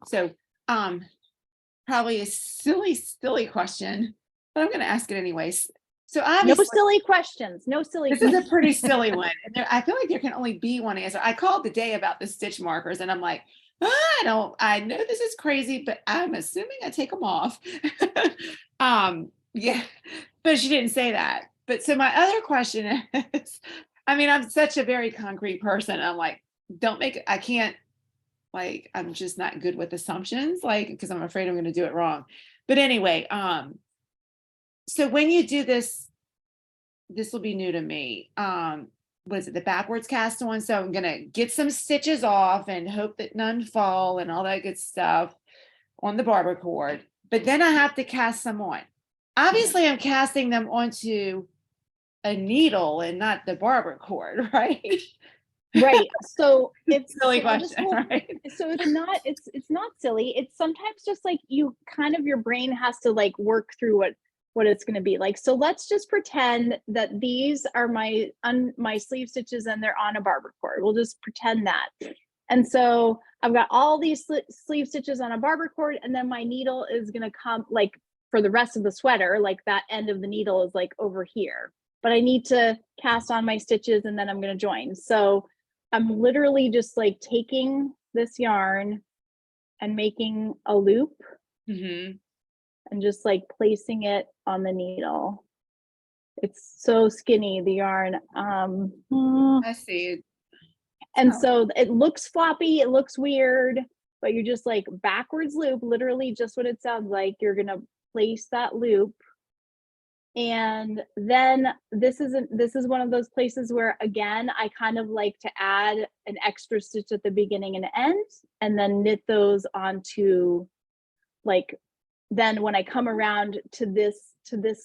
So, probably a silly question, but I'm going to ask it anyways. So No obviously, silly questions. No silly this questions. is a pretty silly one. And I feel like there can only be one answer. I called today about the stitch markers, and I'm like, I know this is crazy, but I'm assuming I take them off. Yeah, but she didn't say that. But so my other question is, I mean, I'm such a very concrete person. I'm like, I can't, like, I'm just not good with assumptions, like, because I'm afraid I'm going to do it wrong. But anyway, so when you do this will be new to me. What is it, the backwards cast on? So I'm gonna get some stitches off and hope that none fall and all that good stuff on the barber cord. But then I have to cast some on. Obviously, I'm casting them onto a needle and not the barber cord, right? Right. So it's Silly question, right? So it's not silly. It's sometimes just like your brain has to like work through what it's going to be like. So let's just pretend that these are my sleeve stitches and they're on a barber cord. We'll just pretend that. And so I've got all these sleeve stitches on a barber cord, and then my needle is going to come like for the rest of the sweater, like that end of the needle is like over here, but I need to cast on my stitches and then I'm going to join. So I'm literally just like taking this yarn and making a loop and just like placing it on the needle. It's so skinny, the yarn. I see. And so it looks floppy, it looks weird, but you're just like backwards loop, literally just what it sounds like. You're gonna place that loop. And then this is one of those places where, again, I kind of like to add an extra stitch at the beginning and end, and then knit those onto, like, then when I come around to this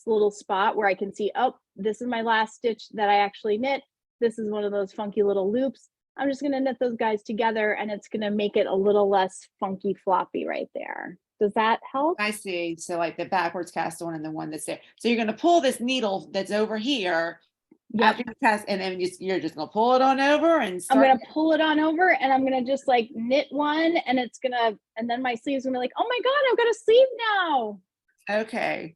little spot where I can see, oh, this is my last stitch that I actually knit. This is one of those funky little loops. I'm just going to knit those guys together, and it's going to make it a little less funky floppy right there. Does that help? I see. So like the backwards cast on and the one that's there. So you're going to pull this needle that's over here. Yep. After you cast, and then you're just going to pull it on over and start. I'm going to pull it on over, and I'm going to just like knit one, and it's going to, and then my sleeve's going to be like, oh my God, I've got a sleeve now. Okay.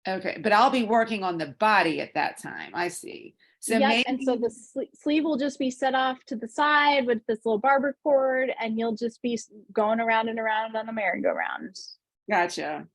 Okay. But I'll be working on the body at that time. I see. So yep. maybe, And so the sleeve will just be set off to the side with this little barber cord, and you'll just be going around and around on a merry-go-round. Gotcha.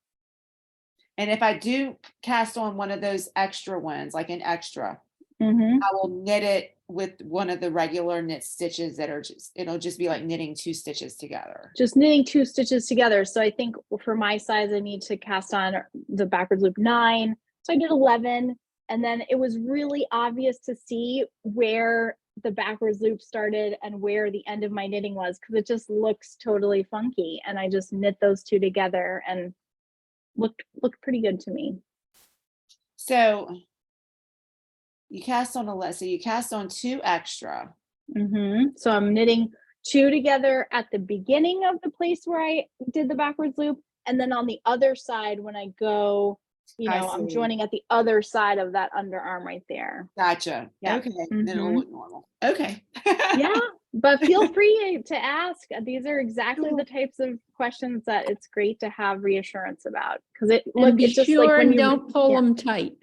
And if I do cast on one of those extra ones, like an extra, I will knit it with one of the regular knit stitches that are it'll just be like knitting 2 stitches together. Just knitting 2 stitches together. So I think for my size, I need to cast on the backwards loop 9. So I did 11. And then it was really obvious to see where the backwards loop started and where the end of my knitting was, because it just looks totally funky. And I just knit those 2 together, and looked pretty good to me. So you cast on so you cast on 2 extra. So I'm knitting 2 together at the beginning of the place where I did the backwards loop, and then on the other side when I go, you know, I'm joining at the other side of that underarm right there. Gotcha. Yeah. Okay. Then it'll look normal. Okay. Yeah, but feel free to ask. These are exactly the types of questions that it's great to have reassurance about, because And be it's just sure like when and you don't pull them tight.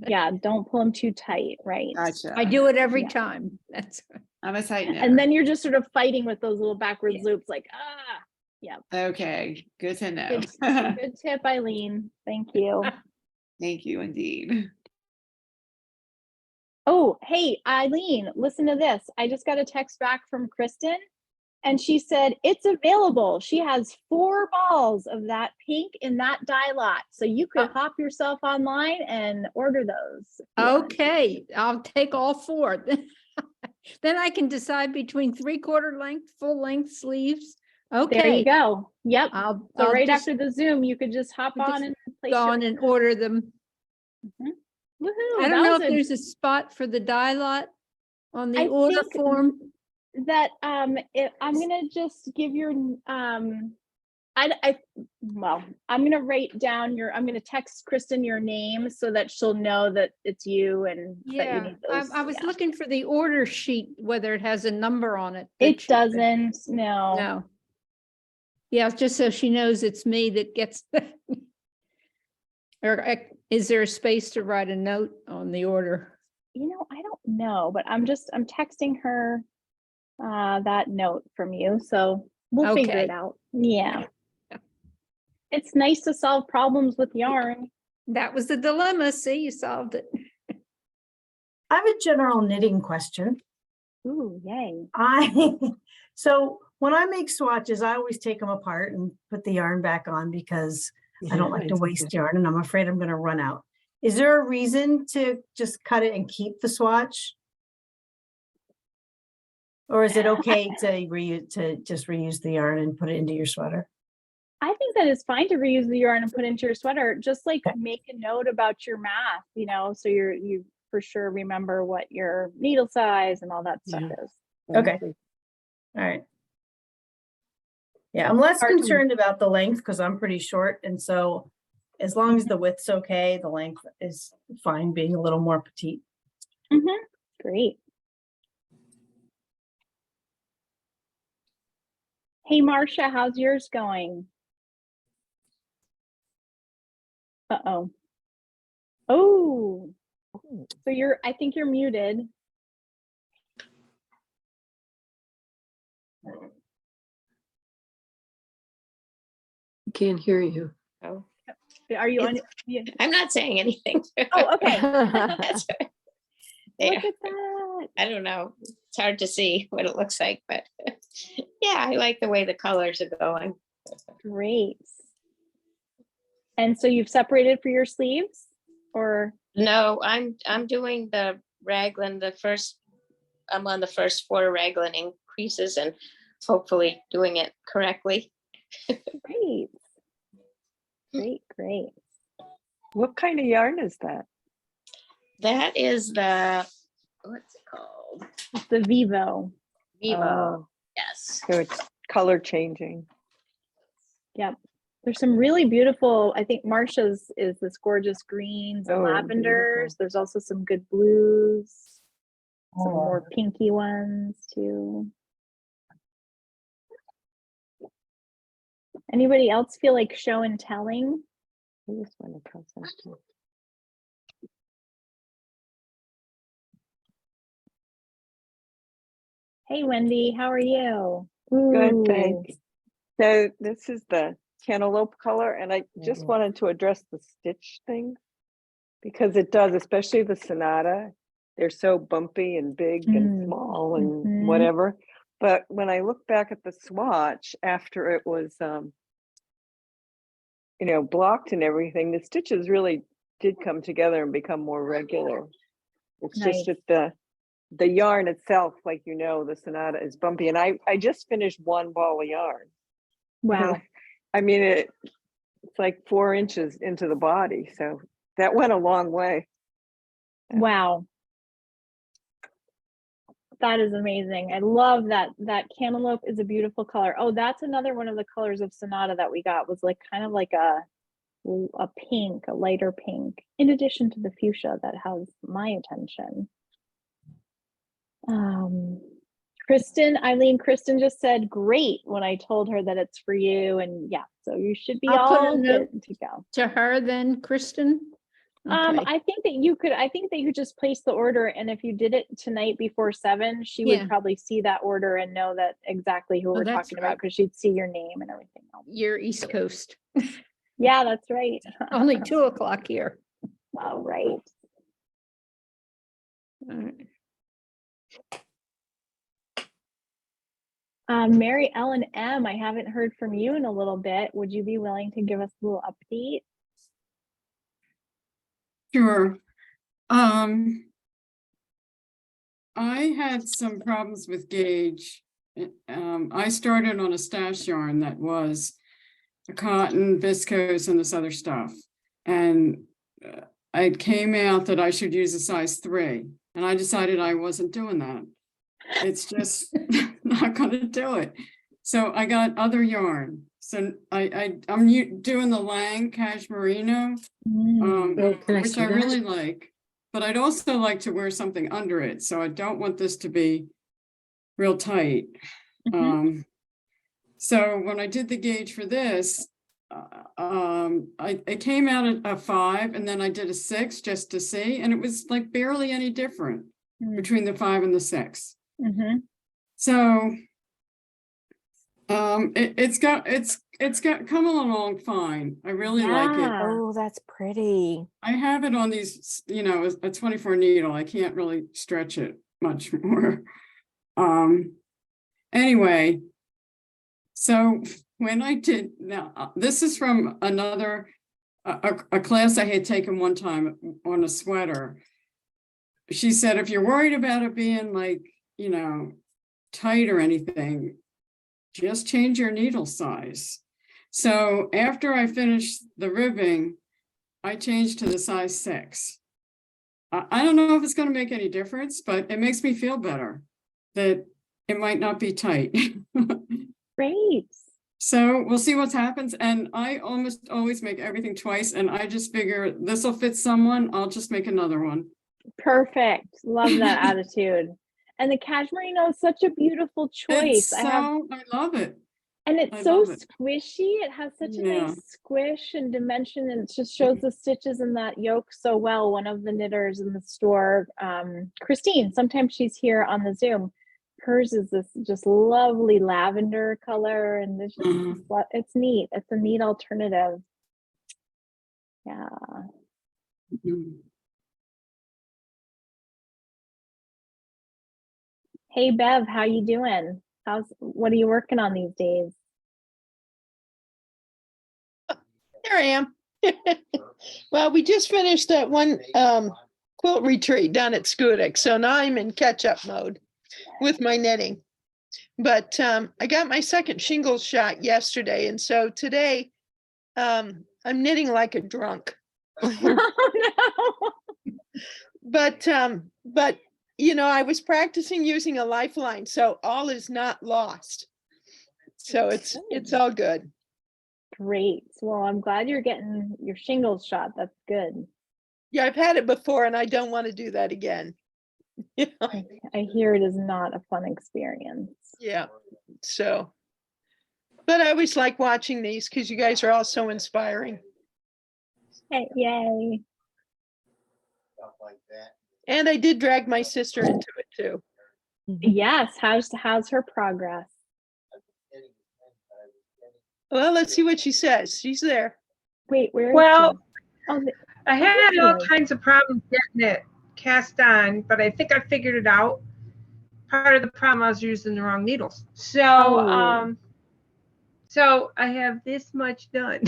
yeah, don't pull them too tight, right? Gotcha. I do it every Yeah. time. That's I'm a tight knitter. And then you're just sort of fighting with those little backwards loops, like yeah. Okay, good to know. Good tip, Eileen. Thank you. Thank you indeed. Oh, hey, Eileen, listen to this. I just got a text back from Kristen, and she said it's available. She has 4 balls of that pink in that dye lot, so you could hop yourself online and order those. okay. I'll take all 4. Then I can decide between 3/4 length, full length sleeves. Okay. There you go. Yep. I'll right just after the Zoom, you could just hop on and place go your on and order them. Woohoo, I that don't know was if there's a spot for the dye lot on the I order think form. that I'm gonna just give your well, I'm gonna write down I'm gonna text Kristen your name so that she'll know that it's you and that you Yeah, need those. I was looking for the order sheet, whether it has a number on it. that It she could- doesn't, no. No. Yeah, just so she knows it's me that gets or is there a space to write a note on the order? You know, I don't know, but I'm texting her that note from you, so we'll figure Okay. it out. Yeah. It's nice to solve problems with yarn. That was the dilemma. See, you solved it. I have a general knitting question. Ooh, yay. So when I make swatches, I always take them apart and put the yarn back on because I don't like to waste yarn and I'm afraid I'm going to run out. Is there a reason to just cut it and keep the swatch? Or is it okay to just reuse the yarn and put it into your sweater? I think that it's fine to reuse the yarn and put into your sweater. Just like make a note about your math, you know, so you for sure remember what your needle size and all that stuff is. Okay. All right. Yeah, I'm less concerned about the length because I'm pretty short. And so as long as the width's okay, the length is fine being a little more petite. Great. Hey, Marcia, how's yours going? Uh-oh. Oh, so I think you're muted. Can't hear you. Oh, Are you on? I'm not saying anything. Oh, okay. That's right. There. Look at that. I don't know. It's hard to see what it looks like, but yeah, I like the way the colors are going. Great. And so you've separated for your sleeves, or? No, I'm doing the raglan, I'm on the first 4 raglan increases and hopefully doing it correctly. Great. Great. What kind of yarn is that? That is the, what's it called? It's the Vivo. Vivo. Yes. So it's color changing. Yep. There's some really beautiful, I think Marcia's is this gorgeous greens and lavenders. Beautiful. There's also some good blues, some more pinky ones too. Anybody else feel like show and telling? I just want to process it. Hey, Wendy, how are you? Good, thanks. So this is the cantaloupe color, and I just wanted to address the stitch thing because it does, especially the Sonata. They're so bumpy and big and small and whatever. But when I look back at the swatch after it was, blocked and everything, the stitches really did come together and become more regular. It's just that the yarn itself, like the Sonata is bumpy, and I just finished 1 ball of yarn. Wow. I mean, It's like 4 inches into the body. So that went a long way. Yeah. Wow. That is amazing. I love that. That cantaloupe is a beautiful color. Oh, that's another one of the colors of Sonata that we got, was like kind of like a pink, a lighter pink, in addition to the fuchsia that has my attention. Kristen just said great when I told her that it's for you, and yeah, so you should be I'll put a all note good to go. to her then, Kristen. Okay. I think that you could just place the order, and if you did it tonight before 7, she Yeah. would probably see that order and know that exactly who Oh, we're that's talking about, right. because she'd see your name and everything else. You're East Coast. Yeah, that's right. Only 2:00 here. All right. All right. Mary Ellen M, I haven't heard from you in a little bit. Would you be willing to give us a little update? Sure. I had some problems with gauge. I started on a stash yarn that was a cotton, viscose, and this other stuff. And it came out that I should use a size 3. And I decided I wasn't doing that. It's just not going to do it. So I got other yarn. So I'm doing the Lang Cashmerino, which I really like. But I'd also like to wear something under it. So I don't want this to be real tight. So when I did the gauge for this, it came out at a 5, and then I did a 6 just to see, and it was like barely any different between the 5 and the 6. So it's got come along fine. I really like it. Oh, that's pretty. I have it on these, a 24 needle. I can't really stretch it much more. Anyway, so when I did, now this is from another a class I had taken one time on a sweater. She said, if you're worried about it being like, tight or anything, just change your needle size. So after I finished the ribbing, I changed to the size 6. I don't know if it's going to make any difference, but it makes me feel better that it might not be tight. Great. So we'll see what happens. And I almost always make everything twice. And I just figure this will fit someone. I'll just make another one. Perfect. Love that attitude. And the cashmerino is such a beautiful choice. I love it. And it's so squishy. It has such a nice squish and dimension, and it just shows the stitches in that yoke so well. One of the knitters in the store, Christine, sometimes she's here on the Zoom. Hers is this just lovely lavender color, and it's just it's neat. It's a neat alternative. Yeah. Hey Bev, how you doing? What are you working on these days? Here I am. Well, we just finished that one quilt retreat down at Schoodic, so now I'm in catch-up mode with my knitting. But I got my second shingles shot yesterday, and so today I'm knitting like a drunk. Oh no. But I was practicing using a lifeline, so all is not lost. So it's all good. Great. Well, I'm glad you're getting your shingles shot. That's good. Yeah, I've had it before and I don't want to do that again. I hear it is not a fun experience. Yeah. So, but I always like watching these because you guys are all so inspiring. Hey, yay. And I did drag my sister into it too. Yes. How's her progress? Well, let's see what she says. She's there. Wait, where is Well, she? Oh, I had all kinds of problems getting it cast on, but I think I figured it out. Part of the problem, I was using the wrong needles. So, so I have this much done.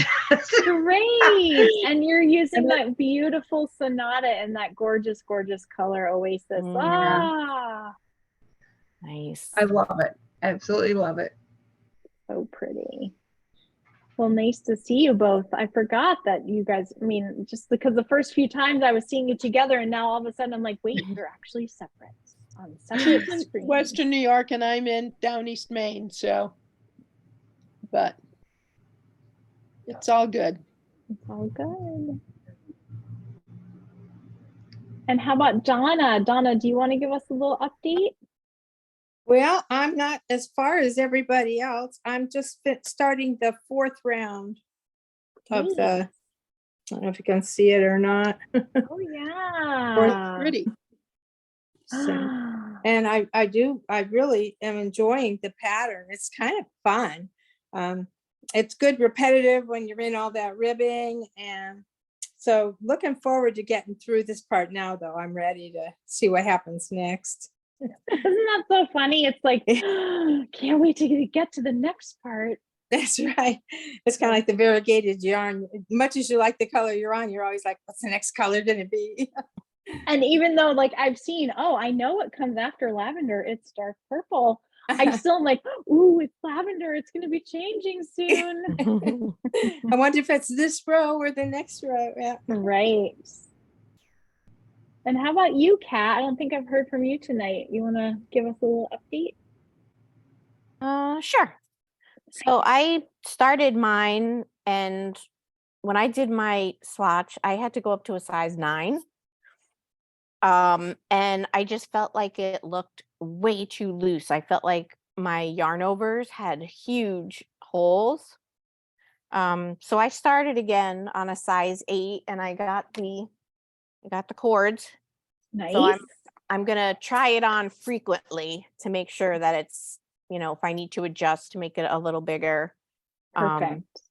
Great. And you're using that beautiful Sonata and that gorgeous, gorgeous color Oasis. Nice. I love it. Absolutely love it. So pretty. Well, nice to see you both. I forgot that you guys, I mean, just because the first few times I was seeing you together, and now all of a sudden I'm like, wait, you're actually separate on separate She's in screens. Western New York and I'm in down East Maine, so, but it's all good. It's all good. And how about Donna? Donna, do you want to give us a little update? Well, I'm not as far as everybody else. I'm just starting the 4th round of the, I don't know if you can see it or not. Oh yeah. Pretty. So, and I really am enjoying the pattern. It's kind of fun. It's good repetitive when you're in all that ribbing, and so looking forward to getting through this part now, though. I'm ready to see what happens next. Isn't that so funny? It's like, can't wait to get to the next part. That's right. It's kind of like the variegated yarn. Much as you like the color you're on, you're always like, what's the next color going to be? And even though like I've seen, oh, I know what comes after lavender, it's dark purple. I still am like, ooh, it's lavender. It's going to be changing soon. I wonder if it's this row or the next row. Yeah. Right. And how about you, Kat? I don't think I've heard from you tonight. You want to give us a little update? Sure. So I started mine, and when I did my swatch, I had to go up to a size 9. And I just felt like it looked way too loose. I felt like my yarn overs had huge holes. So I started again on a size 8, and I got the cords. Nice. So I'm gonna try it on frequently to make sure that it's, if I need to adjust to make it a little bigger. Perfect.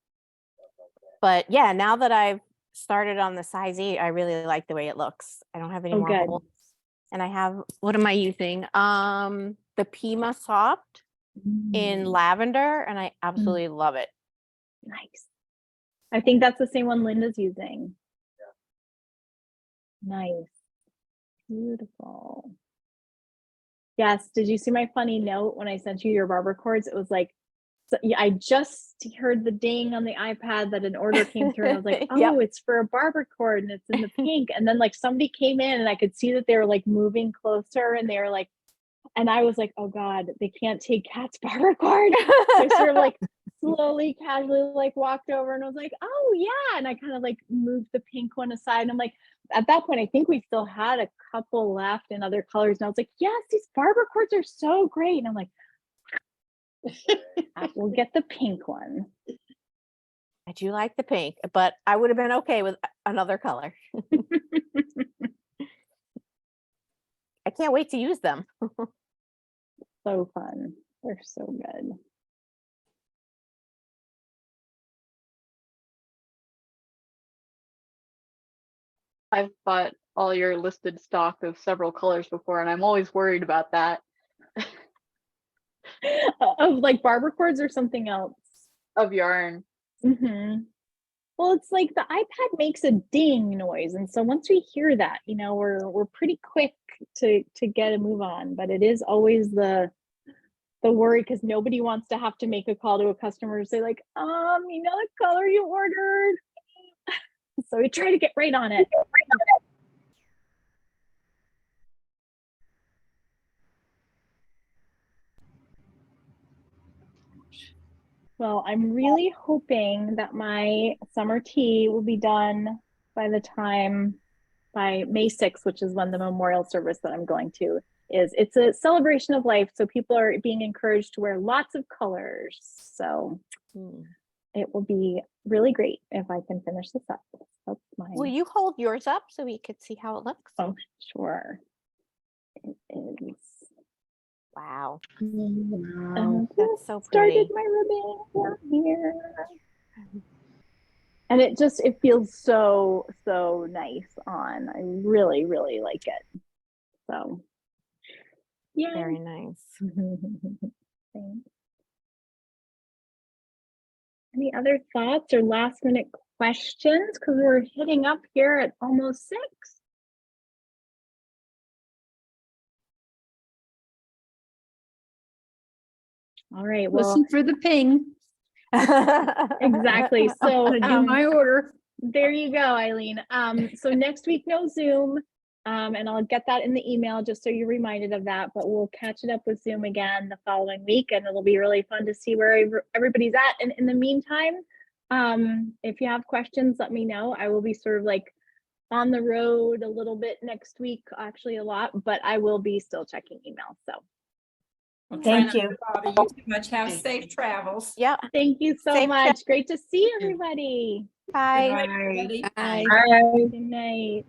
But yeah, now that I've started on the size 8, I really like the way it looks. I don't have any more good. holes. And I have, what am I using? The Pima Soft in lavender, and I absolutely love it. Nice. I think that's the same one Linda's using. Nice. Beautiful. Yes. Did you see my funny note when I sent you your barber cords? It was like, so, yeah, I just heard the ding on the iPad that an order came through, and I was like, oh, Yep. it's for a barber cord and it's in the pink. And then like somebody came in and I could see that they were like moving closer, and they were like, and I was like, oh God, they can't take Kat's barber cord. So I sort of like slowly, casually like walked over and was like, oh yeah. And I kind of like moved the pink one aside. And I'm like, at that point, I think we still had a couple left in other colors. And I was like, yes, these barber cords are so great. And I'm like, we'll get the pink one. I do like the pink, but I would have been okay with another color. I can't wait to use them. So fun. They're so good. I've bought all your listed stock of several colors before, and I'm always worried about that. Of like barber cords or something else? Of yarn. Well, it's like the iPad makes a ding noise, and so once we hear that, we're pretty quick to get a move on. But it is always the worry, because nobody wants to have to make a call to a customer to say like, the color you ordered. So we try to get right on it. Well, I'm really hoping that my summer tea will be done by May 6th, which is when the memorial service that I'm going to is. It's a celebration of life, so people are being encouraged to wear lots of colors. So it will be really great if I can finish this up. That's mine. Will you hold yours up so we could see how it looks? Oh, sure. It is. Wow. Wow. That's so pretty. Started my ribbing down here. And it feels so nice on. I really, really like it. So, yeah. Very nice. Thanks. Any other thoughts or last minute questions? Because we're hitting up here at almost 6. All right. Well, Listen for the ping. Exactly. So I do my order. there you go, Eileen. So next week, no Zoom. And I'll get that in the email just so you're reminded of that, but we'll catch it up with Zoom again the following week, and it'll be really fun to see where everybody's at. And in the meantime, if you have questions, let me know. I will be sort of like on the road a little bit next week, actually a lot, but I will be still checking email. So Well, try Thank not you. to bother you too much. Have safe travels. Yeah. thank you so Safe much. Great to see everybody. Bye. Good night, everybody. Bye. Bye. Good night.